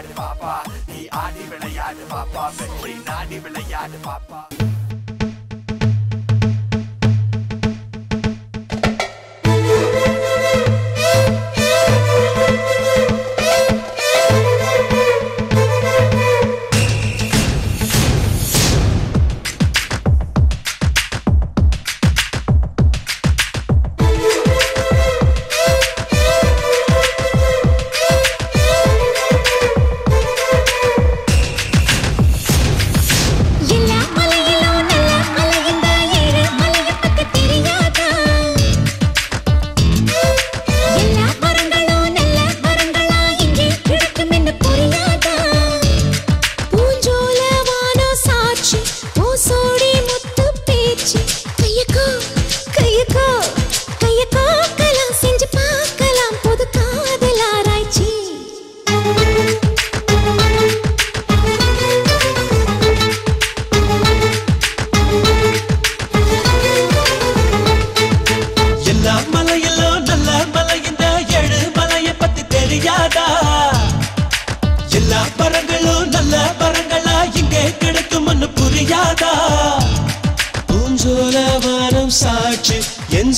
விளையாடு பாப்பா நீ ஆடி விளையாடு பாப்பா வெற்றி நாடி விளையாடு பாப்பா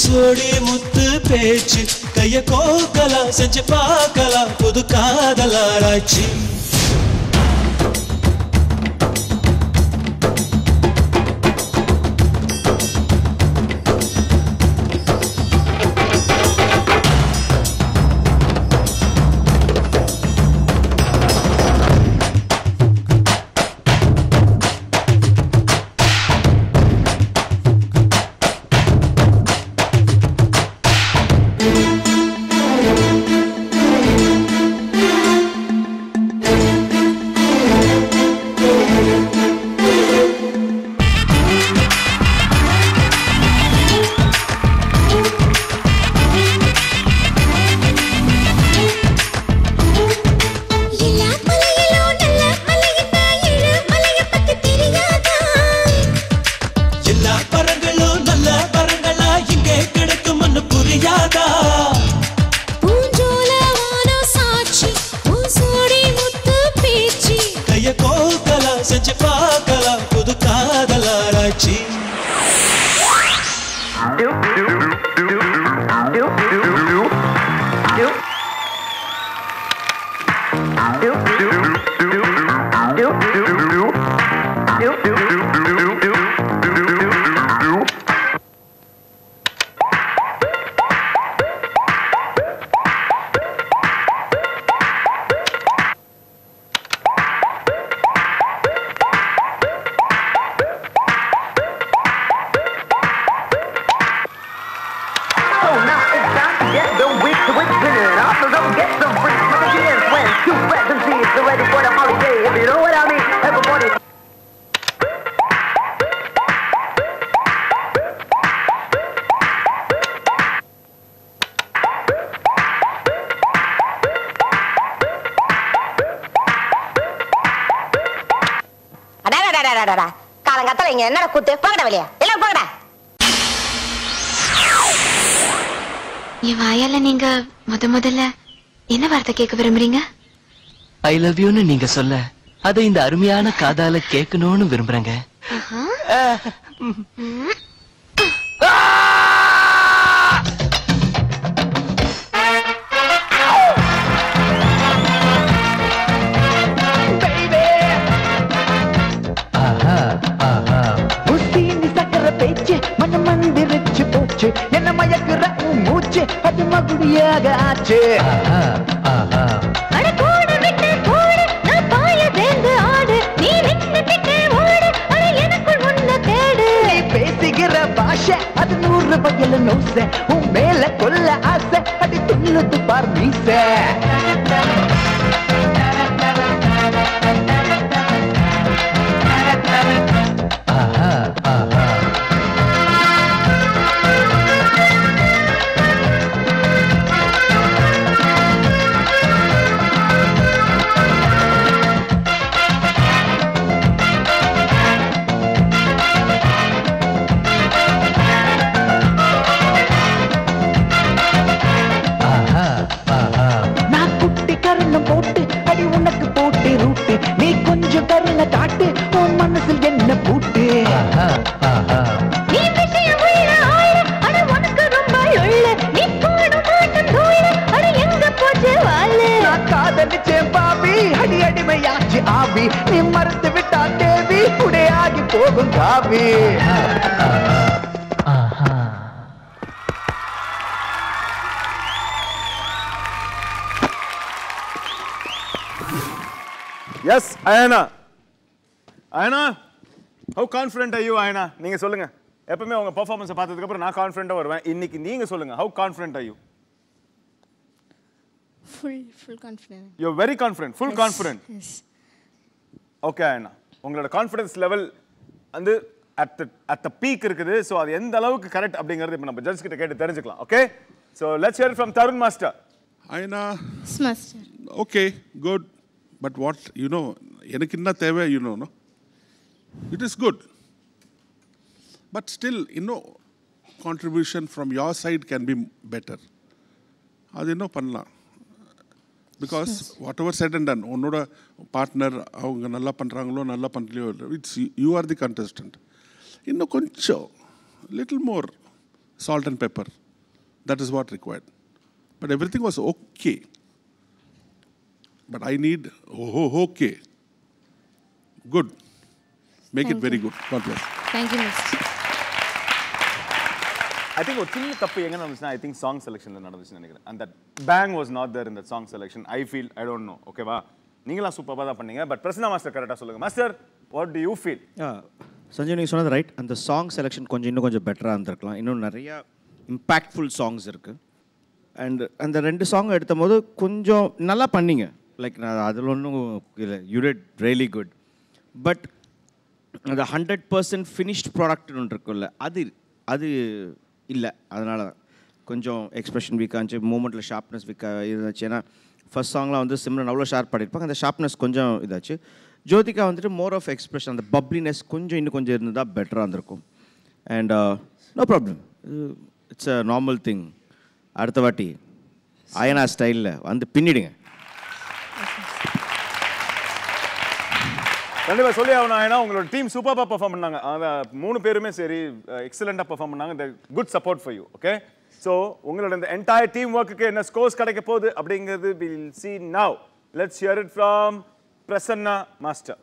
சோடி முத்து பேச்சு கைய கோக்கலாம் செஞ்சு பார்க்கலாம் புது காதலாராய்ச்சி காலங்காத்தால இங்க என்னடா கூத்து போங்கடா வெளிய எல்லாம் போங்கடா என் வாயால நீங்க முதல்ல என்ன வார்த்தை கேட்க விரும்புறீங்க ஐ லவ் யூன்னு நீங்க சொல்ல அதை இந்த அருமையான காதால கேட்கணும்னு விரும்புறேங்க என்ன மயக்குற மூச்சு அது மகுடியாக ஆச்சு பேசுகிற பாஷை அது 100 வயல நோச உன் மேல கொல்ல ஆசை அடி துள்ளுது பார் மீச அடி உனக்கு போட்டு ரூட்டு நீ கொஞ்சம் கருணை காட்டு உன் மனசில் என்ன பூட்டு நீ விஷயம் உயிர ஆயிர அட உனக்கு ரொம்ப உள்ள நீ போடும் மாட்டம் தூயிர அட எங்க போச்சு வாழு நான் காதலிச்சேன் பாவி அடி அடிமையாச்சு ஆவி நீ மறுத்து விட்டா தேவி உடையாகி போகும் காவி Yes, Ayana. Ayana, how confident are you, Ayana? நீங்க சொல்லுங்க. எப்பவுமே உங்க பெர்ஃபார்மன்ஸ் பார்த்ததுக்கு அப்புறம் நான் கான்ஃபிடென்ட்டா வருவேன். இன்னைக்கு நீங்க சொல்லுங்க. How confident are you? Full confident. You're very confident. Full confident. Yes. Okay, Ayana. உங்களோட கான்ஃபிடன்ஸ் லெவல் வந்து at the peak இருக்குது. So அது எந்த அளவுக்கு கரெக்ட் அப்படிங்கறது இப்ப நம்ம ஜட்ஜ் கிட்ட கேட்டு தெரிஞ்சுக்கலாம். Okay? So let's hear it from Tarun Master. Ayana. Yes, Master. Okay, good. But what, you know, எனக்கு என்ன தேவை, you know, no? It is good. But still, you know, contribution from your side can be better. அது என்ன பண்ணலாம்? Because whatever said and done, உன்னோட partner அவங்க நல்லா பண்ணுறாங்களோ நல்லா பண்ணலையோ it's you are the contestant. இன்னும் கொஞ்சம் little more salt and pepper. That is what required. But everything was okay. But I need, okay. Good. Make it very good. God bless. Thank you, Master. I think ஒரு சின்ன தப்பு எங்க நடந்துச்சுன்னா I think song selectionல நடந்துச்சுன்னு நினைக்கிறேன். And that bang was not there in that song selection. I feel, I don't know. ஓகேவா? நீங்களாம் சூப்பராக தான் பண்ணீங்க. பட் பிரசன்னா மாஸ்டர் கரெக்டாக சொல்லுங்க. Master, what do you feel? Sanjay நீங்கள் சொன்னது ரைட். அந்த சாங் செலெக்ஷன் இன்னும் கொஞ்சம் பெட்டராக இருந்திருக்கலாம். இன்னும் நிறையா இம்பேக்ட்ஃபுல் சாங்ஸ் இருக்குது. அண்ட் அந்த 2 சாங் எடுத்த போது கொஞ்சம் நல்லா பண்ணீங்க. லைக் நான் அதில் ஒன்றும் இல்லை, you did really good. But அந்த 100% ஃபினிஷ்ட் ப்ராடக்ட்னு ஒன்று இருக்குல்ல, அது இல்லை. அதனால தான் கொஞ்சம் எக்ஸ்பிரஷன் வீக்காக இருந்துச்சு, மூமெண்ட்டில் ஷார்ப்னஸ் வீக்காக இருந்துச்சு. ஏன்னா ஃபர்ஸ்ட் சாங்லாம் வந்து சிம்ரன் அவ்வளோ ஷார்ப் பண்ணியிருப்பாங்க, அந்த ஷார்ப்னஸ் கொஞ்சம் இதாச்சு. ஜோதிகா வந்துட்டு மோர் ஆஃப் எக்ஸ்பிரஷன், அந்த பப்ளினஸ் இன்னும் கொஞ்சம் இருந்தால் பெட்டராக இருந்திருக்கும். And no problem, it's a normal thing. அடுத்த வாட்டி அயனா ஸ்டைலில் வந்து பின்னிடுங்க. கண்டிப்பாக சொல்லி ஆகணும். ஏன்னா உங்களோட டீம் சூப்பராக பெர்ஃபார்ம் பண்ணாங்க. அந்த 3 பேருமே சரி எக்ஸலண்ட்டாக பெர்ஃபார்ம் பண்ணாங்க. Good support for you. Okay, so உங்களோட இந்த என்டையர் டீம் ஒர்க்குக்கு என்ன ஸ்கோர்ஸ் கிடைக்க போகுது அப்படிங்கிறது will see now. Let's hear it from Prasanna Master.